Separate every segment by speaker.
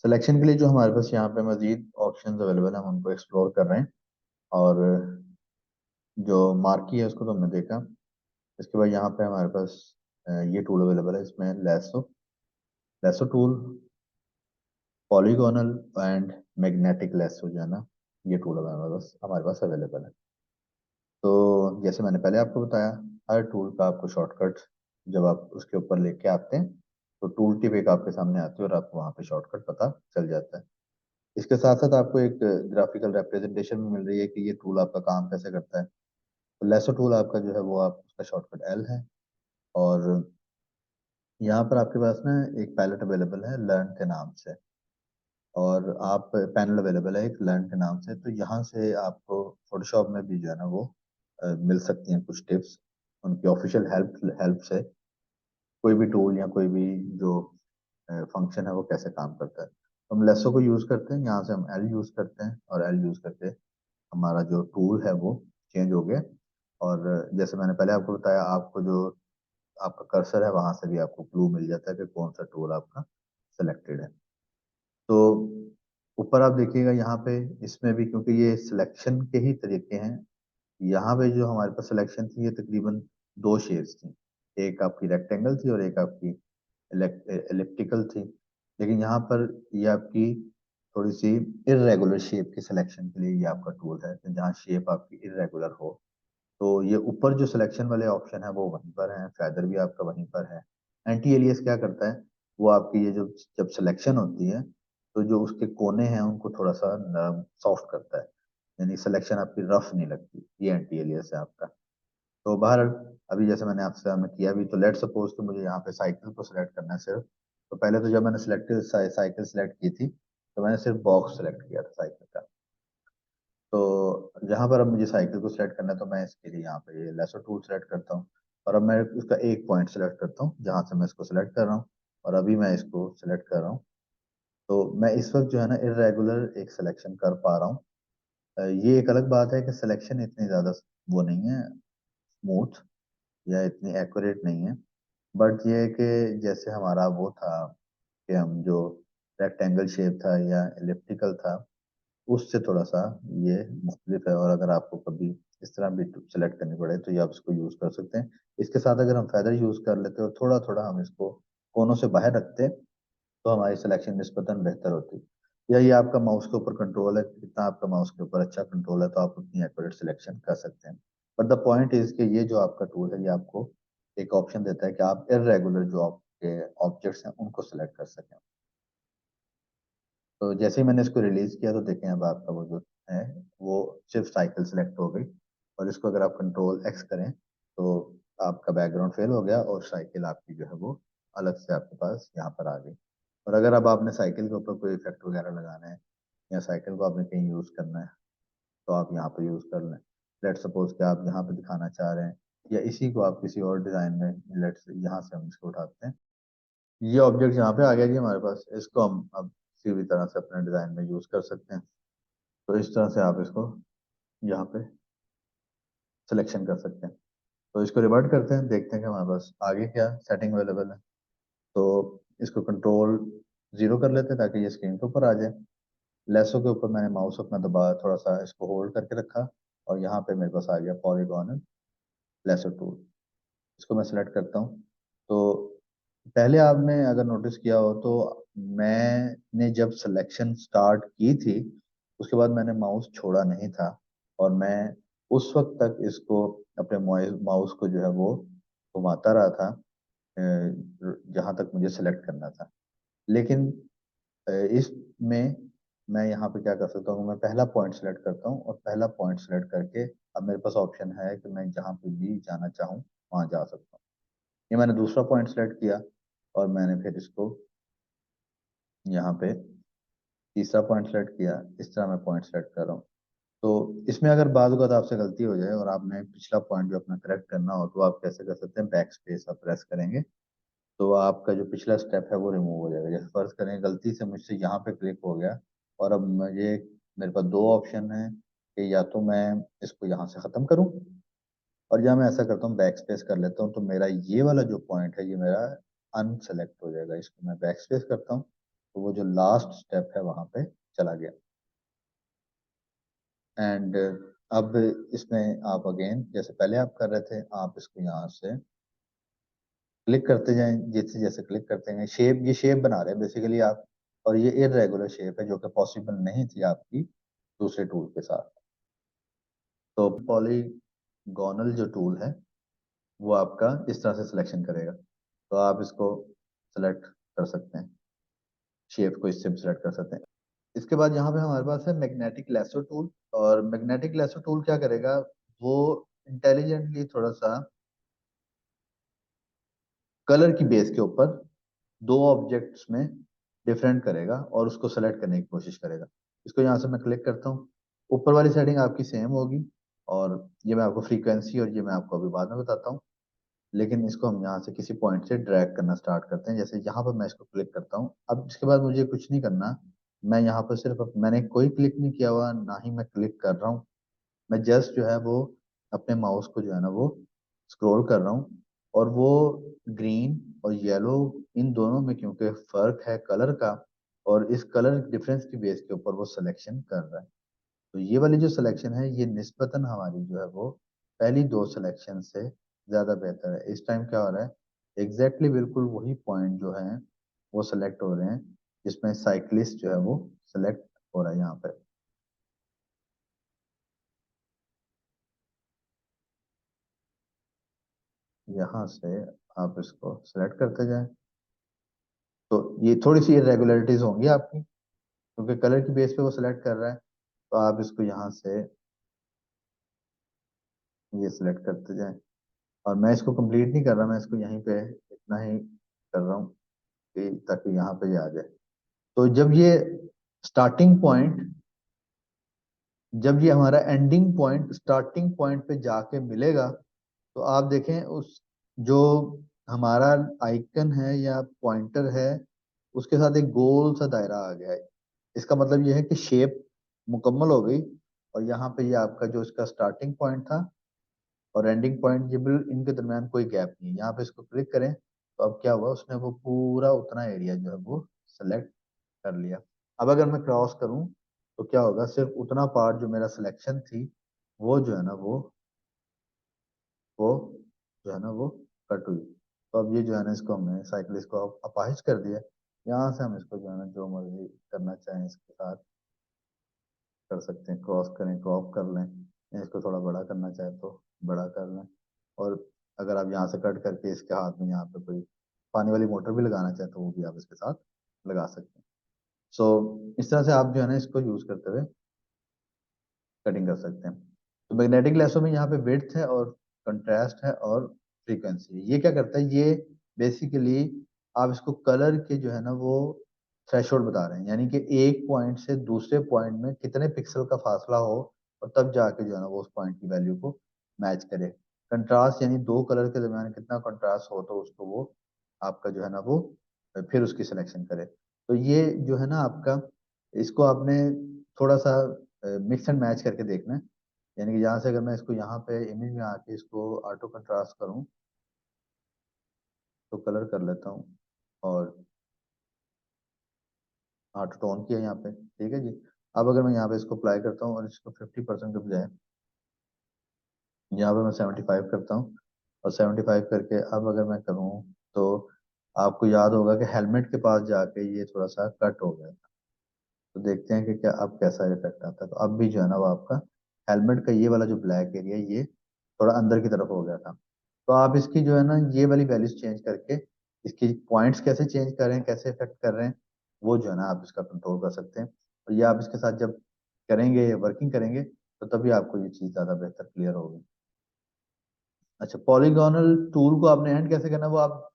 Speaker 1: Selection के लिए जो हमारे पास यहाँ पे मजीद ऑप्शंस अवेलेबल हैं हम उनको एक्सप्लोर कर रहे हैं। और जो मार्की है उसको तो हमने देखा। इसके बाद यहाँ पे हमारे पास ये टूल अवेलेबल है, इसमें lasso lasso tool, polygonal and magnetic lasso जो है ना, ये टूल हमारे पास अवेलेबल है। तो जैसे मैंने पहले आपको बताया, हर टूल का आपको शॉर्टकट जब आप उसके ऊपर लेके आते हैं तो टूल टिप एक आपके सामने आती है और आपको वहाँ पे शॉर्टकट पता चल जाता है। इसके साथ साथ आपको एक ग्राफिकल रिप्रेजेंटेशन भी मिल रही है कि ये टूल आपका काम कैसे करता है। तो लेसो टूल आपका जो है वो आप उसका शॉर्टकट एल है। और यहाँ पर आपके पास ना एक पैलेट अवेलेबल है लर्न के नाम से, और आप पैनल अवेलेबल है एक लर्न के नाम से। तो यहाँ से आपको फोटोशॉप में भी जो है ना वो मिल सकती हैं कुछ टिप्स उनकी ऑफिशियल हेल्प हेल्प से, कोई भी टूल या कोई भी जो फंक्शन है वो कैसे काम करता है। तो हम लेसो को यूज करते हैं, यहाँ से हम एल यूज करते हैं और एल यूज करके हमारा जो टूल है वो चेंज हो गया। और जैसे मैंने पहले आपको बताया, आपको जो आपका कर्सर है वहां से भी आपको क्लू मिल जाता है कि कौन सा टूल आपका सिलेक्टेड है। तो ऊपर आप देखिएगा यहाँ पे, इसमें भी क्योंकि ये सिलेक्शन के ही तरीके हैं, यहाँ पे जो हमारे पास सिलेक्शन थी ये तकरीबन दो शेप्स थी। एक आपकी रेक्टेंगल थी और एक आपकी एलिप्टिकल थी। लेकिन यहाँ पर ये आपकी थोड़ी सी इरेगुलर शेप की सिलेक्शन के लिए ये आपका टूल है, कि जहाँ शेप आपकी इरेगुलर हो। तो ये ऊपर जो सिलेक्शन वाले ऑप्शन है वो वहीं पर है, फैदर भी आपका वहीं पर है। एंटी एलियस क्या करता है, वो आपकी ये जो जब सिलेक्शन होती है तो जो उसके कोने हैं उनको थोड़ा सा नरम सॉफ्ट करता है, यानी सिलेक्शन आपकी रफ नहीं लगती। ये एंटी एलियस है आपका। तो बाहर अभी जैसे मैंने आपसे मैं किया भी, तो लेट सपोज कि मुझे यहाँ पे साइकिल को सिलेक्ट करना है सिर्फ। तो पहले तो जब मैंने साइकिल सिलेक्ट की थी तो मैंने सिर्फ बॉक्स सिलेक्ट किया था साइकिल का। तो जहाँ पर अब मुझे साइकिल को सिलेक्ट करना है तो मैं इसके लिए यहाँ पे ये लेसर टूल सेलेक्ट करता हूँ। और अब मैं उसका एक पॉइंट सेलेक्ट करता हूँ जहाँ से मैं इसको सिलेक्ट कर रहा हूँ, और अभी मैं इसको सिलेक्ट कर रहा हूँ। तो मैं इस वक्त जो है ना इरेगुलर एक सिलेक्शन कर पा रहा हूँ। ये एक अलग बात है कि सिलेक्शन इतनी ज़्यादा वो नहीं है स्मूथ या इतनी एक्यूरेट नहीं है। बट ये है कि जैसे हमारा वो था कि हम जो रेक्टेंगल शेप था या एलिप्टिकल था उससे थोड़ा सा ये मुख्तलिफ है। और अगर आपको कभी इस तरह भी सेलेक्ट करनी पड़े तो ये आप इसको यूज कर सकते हैं। इसके साथ अगर हम फेदर यूज कर लेते और थोड़ा थोड़ा हम इसको कोनों से बाहर रखते तो हमारी सिलेक्शन निस्बतन बेहतर होती। या ये आपका माउस के ऊपर कंट्रोल है, कितना आपका माउस के ऊपर अच्छा कंट्रोल है तो आप उतनी एक्यूरेट सिलेक्शन कर सकते हैं। बट द पॉइंट इज कि ये जो आपका टूल है ये आपको एक ऑप्शन देता है कि आप इरेगुलर जो आपके ऑब्जेक्ट्स हैं उनको सिलेक्ट कर सकें। तो जैसे ही मैंने इसको रिलीज किया तो देखें अब आपका वो जो है वो सिर्फ साइकिल सेलेक्ट हो गई। और इसको अगर आप कंट्रोल एक्स करें तो आपका बैकग्राउंड फेल हो गया और साइकिल आपकी जो है वो अलग से आपके पास यहाँ पर आ गई। और अगर अब आपने साइकिल के ऊपर कोई इफेक्ट वगैरह लगाना है या साइकिल को आपने कहीं यूज करना है तो आप यहाँ पर यूज कर लें। लेट सपोज कि आप यहाँ पे दिखाना चाह रहे हैं या इसी को आप किसी और डिजाइन में, लेट से यहाँ से हम इसको उठाते हैं। ये ऑब्जेक्ट यहाँ पे आ गया जी हमारे पास, इसको हम अब किसी भी तरह से अपने डिजाइन में यूज कर सकते हैं। तो इस तरह से आप इसको यहाँ पे सिलेक्शन कर सकते हैं। तो इसको रिवर्ट करते हैं, देखते हैं कि हमारे पास आगे क्या सेटिंग अवेलेबल है। तो इसको कंट्रोल जीरो कर लेते हैं ताकि ये स्क्रीन के ऊपर आ जाए। लेसो के ऊपर मैंने माउस अपना दबा थोड़ा सा इसको होल्ड करके रखा और यहाँ पे मेरे पास आ गया पॉलीगॉनल लेसो टूल। इसको मैं सेलेक्ट करता हूँ। तो पहले आपने अगर नोटिस किया हो तो मैंने जब सिलेक्शन स्टार्ट की थी उसके बाद मैंने माउस छोड़ा नहीं था, और मैं उस वक्त तक इसको अपने माउस को जो है वो घुमाता रहा था जहां तक मुझे सेलेक्ट करना था। लेकिन इसमें मैं यहाँ पे क्या कर सकता हूँ, मैं पहला पॉइंट सेलेक्ट करता हूँ और पहला पॉइंट सेलेक्ट करके अब मेरे पास ऑप्शन है कि मैं जहाँ पे भी जाना चाहूँ वहां जा सकता हूँ। ये मैंने दूसरा पॉइंट सेलेक्ट किया और मैंने फिर इसको यहाँ पे तीसरा पॉइंट सेलेक्ट किया। इस तरह मैं पॉइंट सेलेक्ट कर रहा हूँ। तो इसमें अगर बाद वक्त आपसे गलती हो जाए और आपने पिछला पॉइंट जो अपना करेक्ट करना हो तो आप कैसे कर सकते हैं, बैक स्पेस आप प्रेस करेंगे तो आपका जो पिछला स्टेप है वो रिमूव हो जाएगा। जैसे फर्ज करें गलती से मुझसे यहाँ पे क्लिक हो गया और अब मुझे, मेरे पास दो ऑप्शन है कि या तो मैं इसको यहाँ से ख़त्म करूँ और या मैं ऐसा करता हूँ बैक स्पेस कर लेता हूँ, तो मेरा ये वाला जो पॉइंट है ये मेरा अनसेलेक्ट हो जाएगा। इसको मैं बैक स्पेस करता हूँ तो वो जो लास्ट स्टेप है वहां पे चला गया। एंड अब इसमें आप अगेन जैसे पहले आप कर रहे थे, आप इसको यहाँ से क्लिक करते जाएं, जैसे जैसे क्लिक करते हैं शेप, ये शेप बना रहे हैं बेसिकली आप, और ये इरेगुलर शेप है जो कि पॉसिबल नहीं थी आपकी दूसरे टूल के साथ। तो पॉलीगोनल जो टूल है वो आपका इस तरह से सिलेक्शन करेगा, तो आप इसको सेलेक्ट कर सकते हैं, शेप को इससे भी सिलेक्ट कर सकते हैं। इसके बाद यहाँ पे हमारे पास है मैग्नेटिक लेसो टूल, और मैग्नेटिक लेसो टूल क्या करेगा, वो इंटेलिजेंटली थोड़ा सा कलर की बेस के ऊपर दो ऑब्जेक्ट्स में डिफरेंट करेगा और उसको सेलेक्ट करने की कोशिश करेगा। इसको यहाँ से मैं क्लिक करता हूँ, ऊपर वाली सेटिंग आपकी सेम होगी, और ये मैं आपको फ्रीक्वेंसी और ये मैं आपको अभी बाद में बताता हूँ। लेकिन इसको हम यहाँ से किसी पॉइंट से ड्रैग करना स्टार्ट करते हैं, जैसे यहाँ पर मैं इसको क्लिक करता हूँ। अब इसके बाद मुझे कुछ नहीं करना, मैं यहाँ पर सिर्फ मैंने कोई क्लिक नहीं किया हुआ, ना ही मैं क्लिक कर रहा हूँ, मैं जस्ट जो है वो अपने माउस को जो है ना वो स्क्रॉल कर रहा हूँ, और वो ग्रीन और येलो इन दोनों में क्योंकि फर्क है कलर का, और इस कलर डिफरेंस की बेस के ऊपर वो सिलेक्शन कर रहा है। तो ये वाली जो सिलेक्शन है ये निस्बतन हमारी जो है वो पहली दो सिलेक्शन से ज्यादा बेहतर है। इस टाइम क्या हो रहा है, एग्जैक्टली बिल्कुल वही पॉइंट जो है वो सिलेक्ट हो रहे हैं जिसमें साइक्लिस्ट जो है वो सिलेक्ट हो रहा है यहाँ पे। यहाँ से आप इसको सिलेक्ट करते जाएं, तो ये थोड़ी सी इरेगुलरिटीज होंगी आपकी क्योंकि कलर की बेस पे वो सिलेक्ट कर रहा है। तो आप इसको यहाँ से ये सिलेक्ट करते जाएं, और मैं इसको कंप्लीट नहीं कर रहा, मैं इसको यहीं पे इतना ही कर रहा हूँ कि ताकि यहाँ पे ये आ जाए। तो जब ये हमारा एंडिंग पॉइंट स्टार्टिंग पॉइंट पे जाके मिलेगा, तो आप देखें उस जो हमारा आइकन है या पॉइंटर है उसके साथ एक गोल सा दायरा आ गया है। इसका मतलब ये है कि शेप मुकम्मल हो गई, और यहाँ पे ये आपका जो इसका स्टार्टिंग पॉइंट था और एंडिंग पॉइंट, ये बिल्कुल इनके दरमियान कोई गैप नहीं है। यहाँ पे इसको क्लिक करें तो अब क्या हुआ, उसने वो पूरा उतना एरिया जो है वो सेलेक्ट कर लिया। अब अगर मैं क्रॉस करूं तो क्या होगा, सिर्फ उतना पार्ट जो मेरा सिलेक्शन थी वो जो है ना वो जो है ना वो कट हुई। तो अब ये जो है ना इसको हमने साइकिलिस्ट को अपाहिज कर दिया। यहाँ से हम इसको जो है ना जो मर्जी करना चाहें इसके साथ कर सकते हैं, क्रॉस करें क्रॉप कर लें, या इसको थोड़ा बड़ा करना चाहे तो बड़ा कर लें। और अगर आप यहाँ से कट करके इसके हाथ में यहाँ पे कोई पानी वाली मोटर भी लगाना चाहे तो वो भी आप इसके साथ लगा सकते हैं। सो इस तरह से आप जो है ना इसको यूज करते हुए कटिंग कर सकते हैं। तो मैग्नेटिक लेसो में यहाँ पे विड्थ है और कंट्रास्ट है और फ्रीक्वेंसी है। ये क्या करता है, ये बेसिकली आप इसको कलर के जो है ना वो थ्रेशोल्ड बता रहे हैं, यानी कि एक पॉइंट से दूसरे पॉइंट में कितने पिक्सल का फासला हो और तब जाके जो है ना वो उस पॉइंट की वैल्यू को मैच करे। कंट्रास्ट यानी दो कलर के दरमियान कितना कंट्रास्ट हो तो उसको वो आपका जो है ना वो फिर उसकी सिलेक्शन करे। तो ये जो है ना आपका, इसको आपने थोड़ा सा मिक्स एंड मैच करके देखना है। यानी कि यहाँ से अगर मैं इसको यहाँ पे इमेज में आके इसको ऑटो कंट्रास्ट करूँ तो कलर कर लेता हूँ, और ऑटो टोन किया यहाँ पे, ठीक है जी। अब अगर मैं यहाँ पे इसको अप्लाई करता हूँ और इसको 50% के बजाय यहाँ पे मैं 75 करता हूँ, और 75 करके अब अगर मैं करूँ तो आपको याद होगा कि हेलमेट के पास जाके ये थोड़ा सा कट हो गया। तो देखते हैं कि क्या अब कैसा इफेक्ट आता है। तो अब भी जो है ना वो आपका हेलमेट का ये वाला जो ब्लैक एरिया ये थोड़ा अंदर की तरफ हो गया था। तो आप इसकी जो है ना ये वाली वैल्यूज चेंज करके इसकी पॉइंट्स कैसे चेंज कर रहे हैं, कैसे इफेक्ट कर रहे हैं, वो जो है ना आप इसका कंट्रोल कर सकते हैं। और ये आप इसके साथ जब करेंगे वर्किंग करेंगे तो तभी आपको ये चीज़ ज़्यादा बेहतर क्लियर होगी। अच्छा, पॉलीगोनल टूल को आपने एंड कैसे करना है, वो आप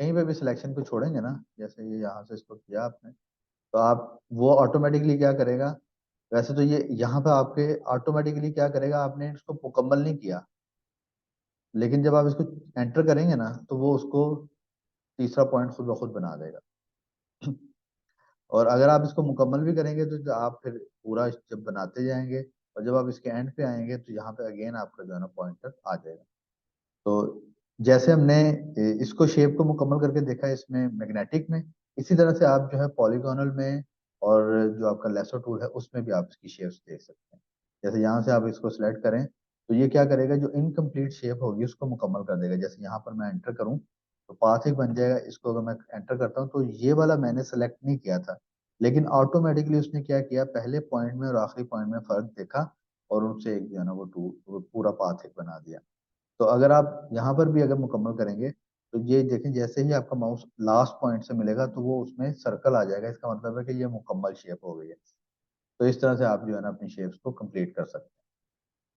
Speaker 1: कहीं पे भी सिलेक्शन को छोड़ेंगे ना, जैसे ये यहाँ से इसको किया आपने, तो आप वो ऑटोमेटिकली क्या करेगा, वैसे तो ये यहाँ पे आपके ऑटोमेटिकली क्या करेगा, आपने इसको मुकम्मल नहीं किया, लेकिन जब आप इसको एंटर करेंगे ना तो वो उसको तीसरा पॉइंट खुद ब खुद बना देगा। और अगर आप इसको मुकम्मल भी करेंगे तो आप फिर पूरा जब बनाते जाएंगे और जब आप इसके एंड पे आएंगे तो यहाँ पे अगेन आपका जो है ना पॉइंटर आ जाएगा। तो जैसे हमने इसको शेप को मुकम्मल करके देखा है इसमें मैग्नेटिक में, इसी तरह से आप जो है पॉलीगोनल में और जो आपका लेसो टूल है उसमें भी आप इसकी शेप्स देख सकते हैं। जैसे यहाँ से आप इसको सिलेक्ट करें तो ये क्या करेगा, जो इनकम्प्लीट शेप होगी उसको मुकम्मल कर देगा। जैसे यहाँ पर मैं एंटर करूँ तो पाथ एक बन जाएगा। इसको अगर मैं एंटर करता हूँ तो ये वाला मैंने सेलेक्ट नहीं किया था, लेकिन ऑटोमेटिकली उसने क्या किया, पहले पॉइंट में और आखिरी पॉइंट में फर्क देखा और उनसे एक जो है ना वो पूरा पाथ एक बना दिया। तो अगर आप यहाँ पर भी अगर मुकम्मल करेंगे तो ये देखें, जैसे ही आपका माउस लास्ट पॉइंट से मिलेगा तो वो उसमें सर्कल आ जाएगा। इसका मतलब है कि ये मुकम्मल शेप हो गई है। तो इस तरह से आप जो है ना अपनी शेप्स को कंप्लीट कर सकते हैं।